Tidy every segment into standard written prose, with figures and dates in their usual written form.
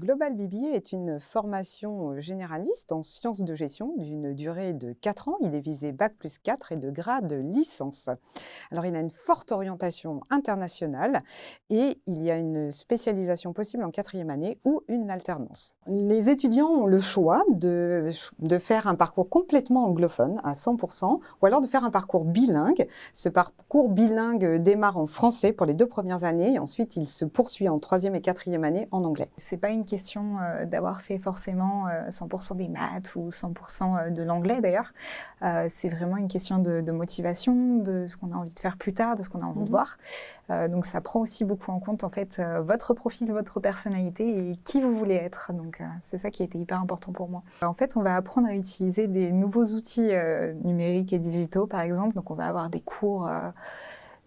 Global BBA est une formation généraliste en sciences de gestion d'une durée de 4 ans. Il est visé Bac+4 et de grade licence. Alors, il a une forte orientation internationale et il y a une spécialisation possible en 4e année ou une alternance. Les étudiants ont le choix de faire un parcours complètement anglophone à 100% ou alors de faire un parcours bilingue. Ce parcours bilingue démarre en français pour les 2 premières années et ensuite il se poursuit en 3e et 4e année en anglais. C'est pas une question d'avoir fait forcément 100% des maths ou 100% de l'anglais d'ailleurs. C'est vraiment une question de motivation, de ce qu'on a envie de faire plus tard, de ce qu'on a envie de voir. Donc ça prend aussi beaucoup en compte en fait votre profil, votre personnalité et qui vous voulez être. Donc c'est ça qui a été hyper important pour moi. En fait, on va apprendre à utiliser des nouveaux outils numériques et digitaux par exemple. Donc on va avoir des cours.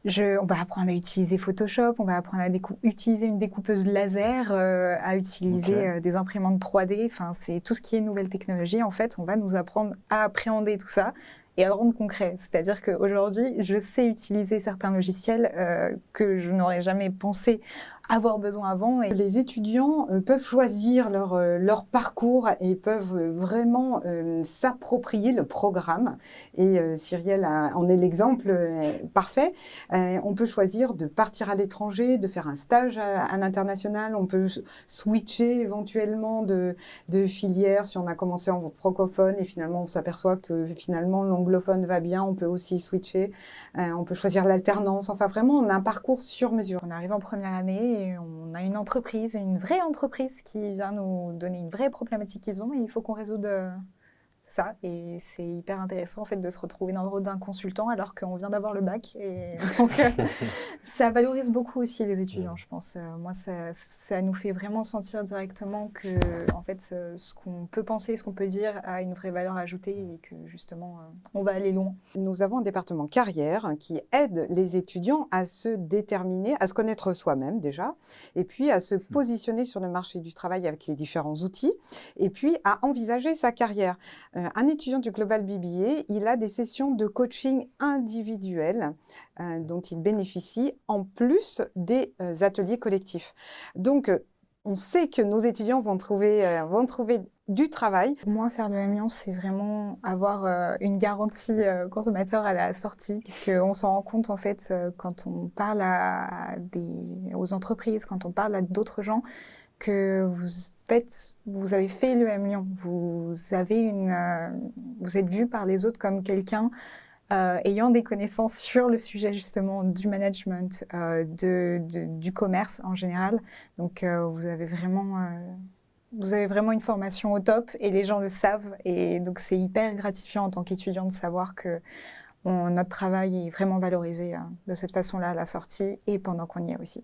On va apprendre à utiliser Photoshop, on va apprendre à utiliser une découpeuse laser, à utiliser des imprimantes 3D. Enfin, c'est tout ce qui est nouvelle technologie. En fait, on va nous apprendre à appréhender tout ça et à le rendre concret. C'est-à-dire qu'aujourd'hui, je sais utiliser certains logiciels que je n'aurais jamais pensé avoir besoin avant. Et les étudiants peuvent choisir leur parcours et peuvent vraiment s'approprier le programme. Et Cyrielle en est l'exemple parfait. On peut choisir de partir à l'étranger, de faire un stage à l'international. On peut switcher éventuellement de filière si on a commencé en francophone et finalement on s'aperçoit que finalement l'anglophone va bien. On peut aussi switcher. On peut choisir l'alternance. Enfin vraiment, on a un parcours sur mesure. On arrive en première année et on a une entreprise, une vraie entreprise qui vient nous donner une vraie problématique qu'ils ont et il faut qu'on résoudre ça. Et c'est hyper intéressant en fait de se retrouver dans le rôle d'un consultant alors qu'on vient d'avoir le bac. Et donc ça valorise beaucoup aussi les étudiants, je pense. Moi, ça nous fait vraiment sentir directement que en fait, ce qu'on peut penser, ce qu'on peut dire a une vraie valeur ajoutée et que justement, on va aller loin. Nous avons un département carrière qui aide les étudiants à se déterminer, à se connaître soi-même déjà, et puis à se positionner sur le marché du travail avec les différents outils, et puis à envisager sa carrière. Un étudiant du Global BBA, il a des sessions de coaching individuel dont il bénéficie en plus des ateliers collectifs. Donc, on sait que nos étudiants vont trouver du travail. Pour moi, faire le M-Lyon, c'est vraiment avoir une garantie consommateur à la sortie, puisqu'on s'en rend compte en fait quand on parle aux entreprises, quand on parle à d'autres gens, que vous avez fait le M-Lyon, vous êtes vu par les autres comme quelqu'un ayant des connaissances sur le sujet justement du management, du commerce en général. Donc vous avez vraiment une formation au top et les gens le savent. Et donc c'est hyper gratifiant en tant qu'étudiant de savoir que notre travail est vraiment valorisé de cette façon-là à la sortie et pendant qu'on y est aussi.